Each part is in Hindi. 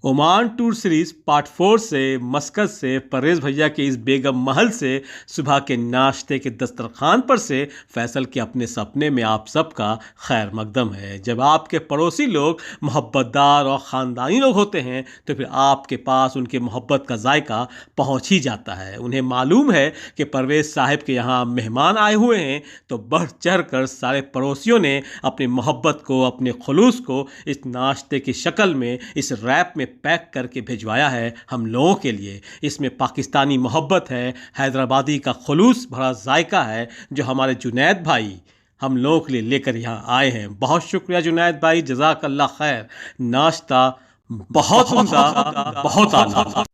ओमान टूर सीरीज पार्ट 4 से मस्कत से परवेज़ भैया के इस बेगम महल से सुबह के नाश्ते के दस्तरखान पर से फैसल के अपने सपने में आप सबका खैर मकदम है। जब आपके पड़ोसी लोग मोहब्बतदार और ख़ानदानी लोग होते हैं तो फिर आपके पास उनके मोहब्बत का जायका पहुंच ही जाता है। उन्हें मालूम है कि परवेज़ साहब के यहाँ मेहमान आए हुए हैं तो बढ़ चढ़ कर सारे पड़ोसियों ने अपनी मोहब्बत को, अपने खुलूस को इस नाश्ते की शक्ल में, इस रैप में पैक करके भिजवाया है हम लोगों के लिए। इसमें पाकिस्तानी मोहब्बत है, हैदराबादी का खुलूस भरा जायका है जो हमारे जुनैद भाई हम लोगों के लिए लेकर यहाँ आए हैं। बहुत शुक्रिया जुनैद भाई, जज़ाकल्लाह खैर। नाश्ता बहुत उम्दा, बहुत आला।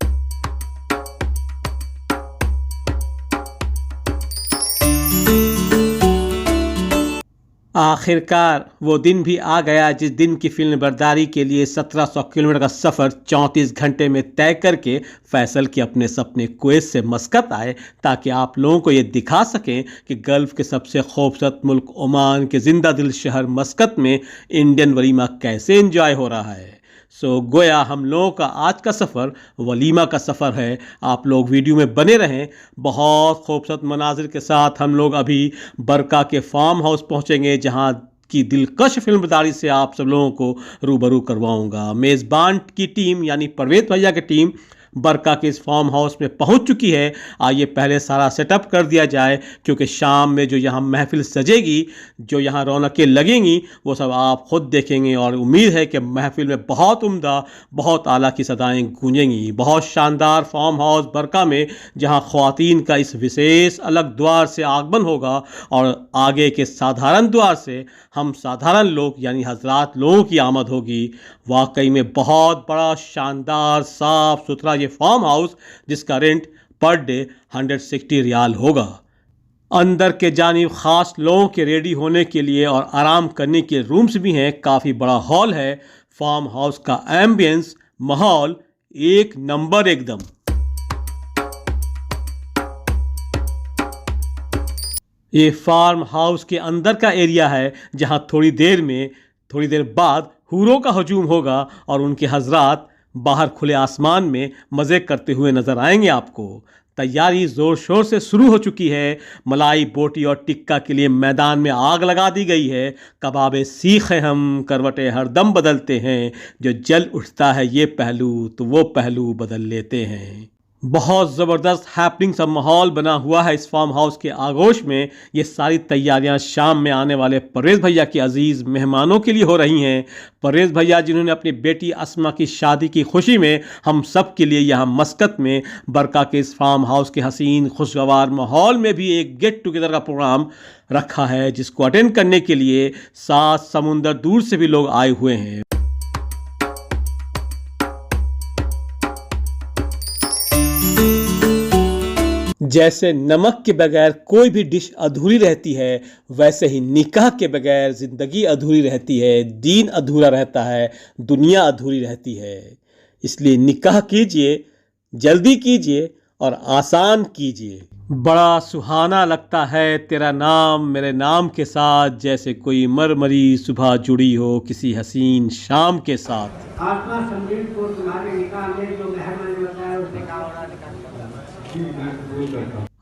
आखिरकार वो दिन भी आ गया जिस दिन की फिल्म बरदारी के लिए 1700 किलोमीटर का सफ़र 34 घंटे में तय करके फैसल के अपने सपने कुवैत से मस्कत आए ताकि आप लोगों को ये दिखा सकें कि गल्फ़ के सबसे खूबसूरत मुल्क ओमान के ज़िंदा दिल शहर मस्कत में इंडियन वलीमा कैसे एंजॉय हो रहा है। गोया हम लोगों का आज का सफ़र वलीमा का सफ़र है। आप लोग वीडियो में बने रहें। बहुत खूबसूरत मनाजिर के साथ हम लोग अभी बरका के फार्म हाउस पहुंचेंगे जहां की दिलकश फिल्मदारी से आप सब लोगों को रूबरू करवाऊंगा। मेज़बान की टीम यानी परवेज़ भैया की टीम बरका के इस फार्म हाउस में पहुंच चुकी है। आइए पहले सारा सेटअप कर दिया जाए क्योंकि शाम में जो यहाँ महफिल सजेगी, जो यहाँ रौनकें लगेंगी, वो सब आप ख़ुद देखेंगे और उम्मीद है कि महफिल में बहुत उम्दा, बहुत आला की सदाएँ गूंजेंगी। बहुत शानदार फार्म हाउस बरका में जहाँ ख़वातीन का इस विशेष अलग द्वार से आगमन होगा और आगे के साधारण द्वार से हम साधारण लोग यानी हजरात लोगों की आमद होगी। वाकई में बहुत बड़ा शानदार साफ़ सुथरा ये फार्म हाउस जिसका रेंट पर डे 160 रियाल होगा। अंदर के जानिब ख़ास लोगों के रेडी होने के लिए और आराम करने के रूम्स भी हैं। काफ़ी बड़ा हॉल है। फार्म हाउस का एम्बियंस, माहौल एक नंबर एकदम। ये फार्म हाउस के अंदर का एरिया है जहां थोड़ी देर बाद हूरों का हजूम होगा और उनके हजरात बाहर खुले आसमान में मज़े करते हुए नज़र आएंगे आपको। तैयारी ज़ोर शोर से शुरू हो चुकी है। मलाई बोटी और टिक्का के लिए मैदान में आग लगा दी गई है। कबाबे सीख हैं हम, करवटें हरदम बदलते हैं। जो जल उठता है ये पहलू तो वो पहलू बदल लेते हैं। बहुत ज़बरदस्त हैपनिंग सा माहौल बना हुआ है इस फार्म हाउस के आगोश में। ये सारी तैयारियां शाम में आने वाले परवेज़ भैया के अजीज़ मेहमानों के लिए हो रही हैं। परवेज़ भैया जिन्होंने अपनी बेटी अस्मा की शादी की खुशी में हम सब के लिए यहाँ मस्कत में बरका के इस फार्म हाउस के हसीन खुशगवार माहौल में भी एक गेट टुगेदर का प्रोग्राम रखा है जिसको अटेंड करने के लिए 7 समुंदर दूर से भी लोग आए हुए हैं। जैसे नमक के बगैर कोई भी डिश अधूरी रहती है, वैसे ही निकाह के बगैर ज़िंदगी अधूरी रहती है, दीन अधूरा रहता है, दुनिया अधूरी रहती है। इसलिए निकाह कीजिए, जल्दी कीजिए और आसान कीजिए। बड़ा सुहाना लगता है तेरा नाम मेरे नाम के साथ, जैसे कोई मरमरी सुबह जुड़ी हो किसी हसीन शाम के साथ। आत्मा संजीव को तुम्हारे निकाह में जो मेहमान बताया उसने कहा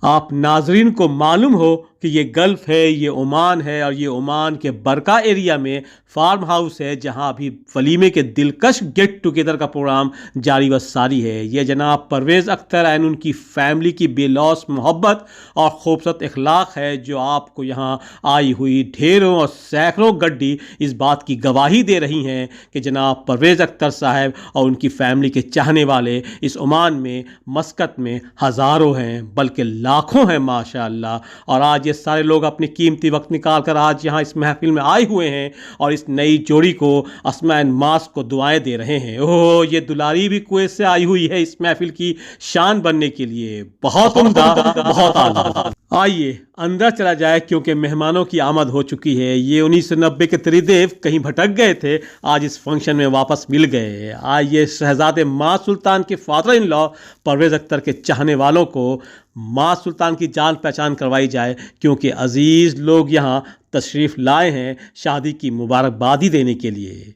आप नाजरीन को मालूम हो कि ये गल्फ़ है, ये ओमान है और ये ओमान के बरका एरिया में फार्म हाउस है जहां अभी वलीमे के दिलकश गेट टुगेदर का प्रोग्राम जारी व सारी है। ये जनाब परवेज़ अख्तर एंड उनकी फ़ैमिली की बेलौस मोहब्बत और ख़ूबसूरत अखलाक है जो आपको यहाँ आई हुई ढेरों और सैकड़ों गड्डी इस बात की गवाही दे रही हैं कि जनाब परवेज़ अख्तर साहब और उनकी फ़ैमिली के चाहने वाले इस ओमान में मस्कत में हज़ारों हैं, बल्कि लाखों हैं माशाअल्लाह। और आज ये सारे लोग अपने कीमती वक्त निकाल कर आज यहाँ इस महफिल में आए हुए हैं और इस नई जोड़ी को अस्मा एंड मास को दुआएं दे रहे हैं। ओह, ये दुलारी भी कुवैत से आई हुई है इस महफिल की शान बनने के लिए। बहुत उम्दा, बहुत आला। आइए अंदर चला जाए क्योंकि मेहमानों की आमद हो चुकी है। ये 1990 के त्रिदेव कहीं भटक गए थे, आज इस फंक्शन में वापस मिल गए। आइए शहजादे माँ सुल्तान के father in law Parvez Akhtar के चाहने वालों को माँ सुल्तान की जान पहचान करवाई जाए क्योंकि अजीज़ लोग यहाँ तशरीफ़ लाए हैं शादी की मुबारकबादी देने के लिए।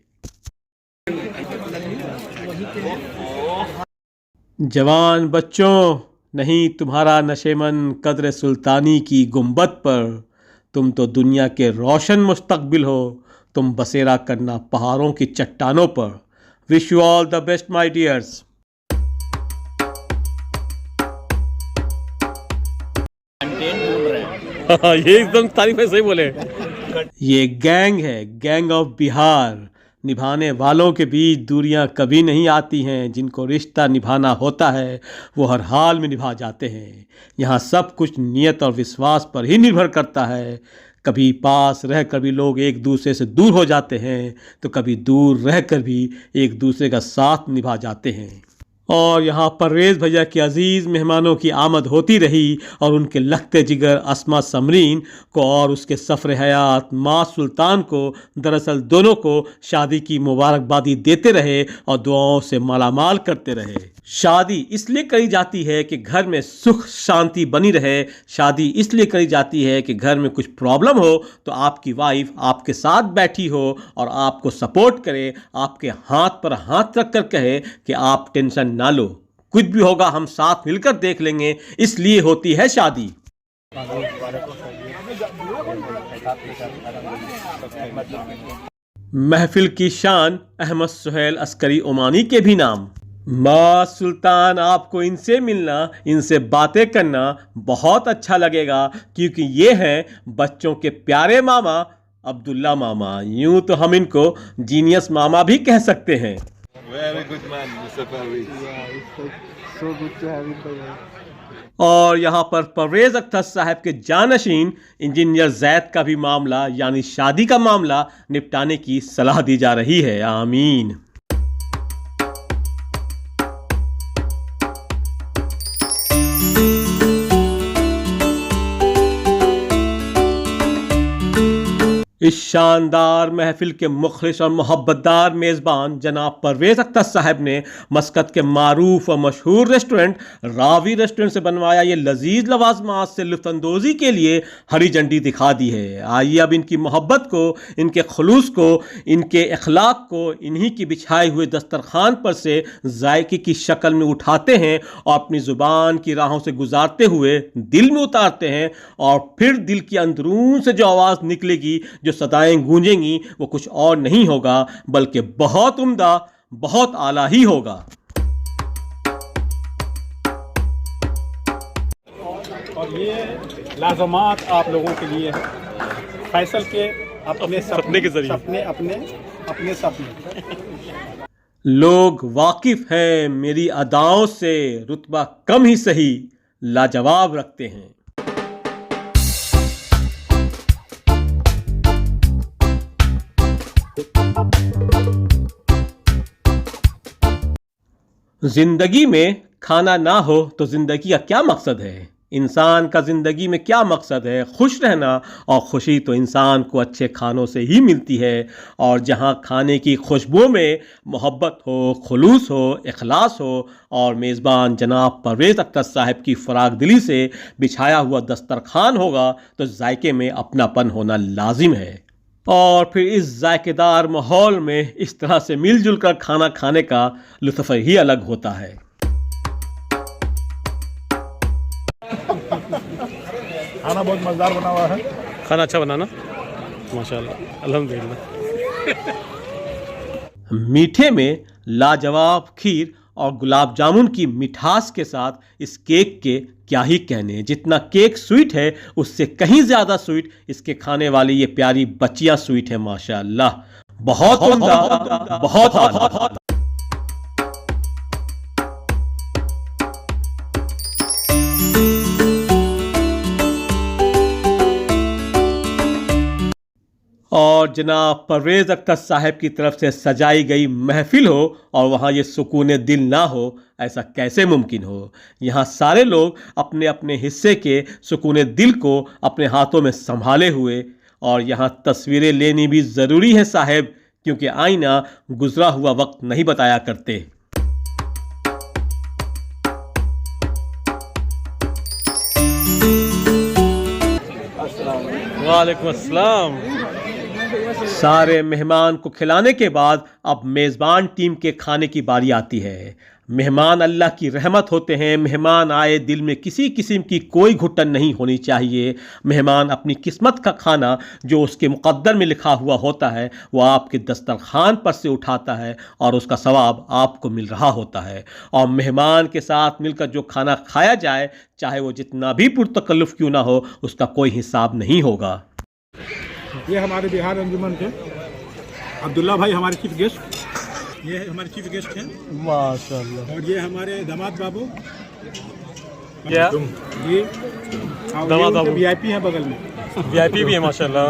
जवान बच्चों, नहीं तुम्हारा नशेमन कद्र सुल्तानी की गुंबद पर, तुम तो दुनिया के रोशन मुस्तकबिल हो, तुम बसेरा करना पहाड़ों की चट्टानों पर। Wish you all the best my dears. ये एकदम तारीफ है, सही बोले। ये गैंग है, गैंग ऑफ बिहार। निभाने वालों के बीच दूरियां कभी नहीं आती हैं। जिनको रिश्ता निभाना होता है वो हर हाल में निभा जाते हैं। यहाँ सब कुछ नियत और विश्वास पर ही निर्भर करता है। कभी पास रहकर भी लोग एक दूसरे से दूर हो जाते हैं, तो कभी दूर रहकर भी एक दूसरे का साथ निभा जाते हैं। और यहाँ परवेज़ भैया के अजीज़ मेहमानों की आमद होती रही और उनके लखते जिगर अस्मा समरीन को और उसके सफ़र हयात माँ सुल्तान को, दरअसल दोनों को शादी की मुबारकबादी देते रहे और दुआओं से मालामाल करते रहे। शादी इसलिए करी जाती है कि घर में सुख शांति बनी रहे। शादी इसलिए करी जाती है कि घर में कुछ प्रॉब्लम हो तो आपकी वाइफ आपके साथ बैठी हो और आपको सपोर्ट करे, आपके हाथ पर हाथ रख कर कहे कि आप टेंशन ना लो, कुछ भी होगा हम साथ मिलकर देख लेंगे। इसलिए होती है शादी। महफिल की शान अहमद सुहेल अस्करी ओमानी के भी नाम। माँ सुल्तान, आपको इनसे मिलना, इनसे बातें करना बहुत अच्छा लगेगा, क्योंकि ये हैं बच्चों के प्यारे मामा अब्दुल्ला मामा। यूं तो हम इनको जीनियस मामा भी कह सकते हैं। Very good man, Mr. Parvez. So good to have you here. और यहाँ पर परवेज़ अख्तर साहब के जानशीन इंजीनियर जैद का भी मामला यानी शादी का मामला निपटाने की सलाह दी जा रही है। आमीन। इस शानदार महफिल के मुखलिस और मोहब्बतदार मेज़बान जनाब परवेज़ अख्तर साहब ने मस्कत के मारूफ और मशहूर रेस्टोरेंट रावी रेस्टोरेंट से बनवाया ये लजीज लवाजमात से लुत्फ़अंदोज़ी के लिए हरी झंडी दिखा दी है। आइए अब इनकी मोहब्बत को, इनके खुलूस को, इनके अखलाक को इन्हीं की बिछाए हुए दस्तरखान पर से जायके की शक्ल में उठाते हैं और अपनी ज़ुबान की राहों से गुजारते हुए दिल में उतारते हैं। और फिर दिल की अंदरून से जो आवाज़ निकलेगी, जो सदाएं गूंजेंगी, वो कुछ और नहीं होगा बल्कि बहुत उम्दा, बहुत आला ही होगा। और ये लाजमात आप लोगों के लिए है फैसल के अपने सपने के जरिए, अपने सपने। लोग वाकिफ हैं मेरी अदाओं से, रुतबा कम ही सही लाजवाब रखते हैं। जिंदगी में खाना ना हो तो जिंदगी का क्या मकसद है? इंसान का ज़िंदगी में क्या मकसद है? खुश रहना। और खुशी तो इंसान को अच्छे खानों से ही मिलती है। और जहाँ खाने की खुशबू में मोहब्बत हो, खुलूस हो, इखलास हो और मेज़बान जनाब परवेज़ अख्तर साहब की फराग दिली से बिछाया हुआ दस्तरखान होगा तो जायके में अपनापन होना लाजिम है। और फिर इस जायकेदार माहौल में इस तरह से मिलजुल कर खाना खाने का लुत्फ़ ही अलग होता है। खाना बहुत मज़ेदार बना हुआ है। खाना अच्छा बनाना, माशाल्लाह, अल्हम्दुलिल्लाह। मीठे में लाजवाब खीर और गुलाब जामुन की मिठास के साथ इस केक के क्या ही कहने। जितना केक स्वीट है उससे कहीं ज़्यादा स्वीट इसके खाने वाली ये प्यारी बच्चियां स्वीट है। माशाल्लाह, बहुत उम्दा, बहुत आला। और जनाब परवेज़ अख्तर साहब की तरफ से सजाई गई महफिल हो और वहाँ ये सुकून दिल ना हो, ऐसा कैसे मुमकिन हो? यहाँ सारे लोग अपने अपने हिस्से के सुकून दिल को अपने हाथों में संभाले हुए। और यहाँ तस्वीरें लेनी भी ज़रूरी है साहब, क्योंकि आईना गुजरा हुआ वक्त नहीं बताया करते। वालेकुम अस्सलाम। सारे मेहमान को खिलाने के बाद अब मेज़बान टीम के खाने की बारी आती है। मेहमान अल्लाह की रहमत होते हैं। मेहमान आए दिल में किसी किस्म की कोई घुटन नहीं होनी चाहिए। मेहमान अपनी किस्मत का खाना जो उसके मुक़द्दर में लिखा हुआ होता है वो आपके दस्तरखान पर से उठाता है और उसका सवाब आपको मिल रहा होता है। और मेहमान के साथ मिलकर जो खाना खाया जाए चाहे वो जितना भी पुरतकल्लुफ़ क्यों ना हो उसका कोई हिसाब नहीं होगा। ये हमारे बिहार अंजुमन के अब्दुल्ला भाई हमारे चीफ गेस्ट, ये हमारे चीफ गेस्ट हैं माशाल्लाह। और ये हमारे दामाद बाबू, क्या ये दामाद बाबू वीआईपी हैं बगल में, वीआईपी भी है माशाल्लाह।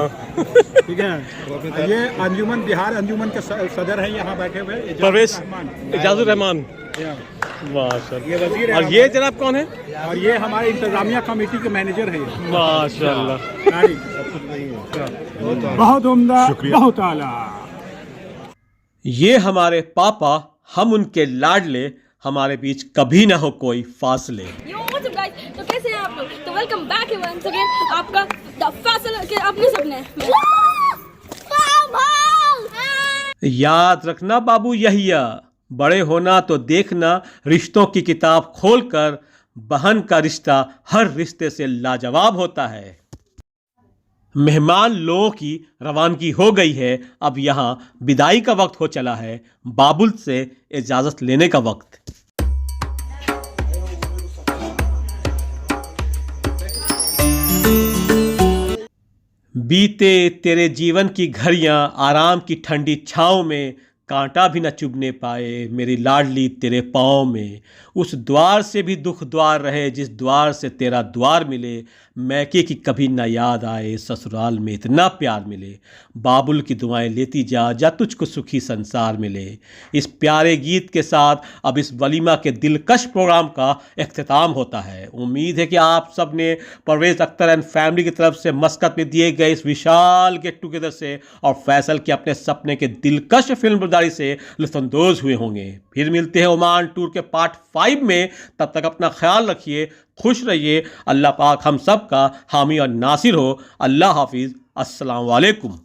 ठीक है। और ये अंजुमन बिहार अंजुमन के सदर हैं यहाँ बैठे हुए परवेज इजाजुर रहमान माशाल्लाह। ये वजीर है और ये जनाब कौन है? और ये हमारे इंतजामिया कमेटी के मैनेजर है माशाल्लाह। बहुत उम्दा, बहुत आला। ये हमारे पापा, हम उनके लाडले, हमारे बीच कभी ना हो कोई फासले। यो व्हाट्स अप गाइस, तो कैसे हैं आप लोग? तो वेलकम बैक वंस अगेन आपका द फैसल के अपने सपने। याद रखना बाबू यहिया, बड़े होना तो देखना रिश्तों की किताब खोलकर, बहन का रिश्ता हर रिश्ते से लाजवाब होता है। मेहमान लोगों की रवानगी हो गई है, अब यहाँ विदाई का वक्त हो चला है, बाबुल से इजाज़त लेने का वक्त। बीते तेरे जीवन की घड़ियाँ आराम की ठंडी छाँव में, कांटा भी न चुभने पाए मेरी लाडली तेरे पाँव में। उस द्वार से भी दुख द्वार रहे जिस द्वार से तेरा द्वार मिले, मैके की कभी न याद आए ससुराल में इतना प्यार मिले। बाबुल की दुआएं लेती जा तुझको सुखी संसार मिले। इस प्यारे गीत के साथ अब इस वलीमा के दिलकश प्रोग्राम का इख्तिताम होता है। उम्मीद है कि आप सब ने परवेज़ अख्तर एंड फैमिली की तरफ से मस्कत में दिए गए इस विशाल गेट टुगेदर से और फैसल के अपने सपने के दिलकश फिल्मबरदारी से लुत्फ़अंदोज़ हुए होंगे। फिर मिलते हैं ओमान टूर के पार्ट 5 में। तब तक अपना ख्याल रखिए, खुश रहिए। अल्लाह पाक हम सब का हामी और नासिर हो। अल्लाह हाफिज़। अस्सलाम वालेकुम।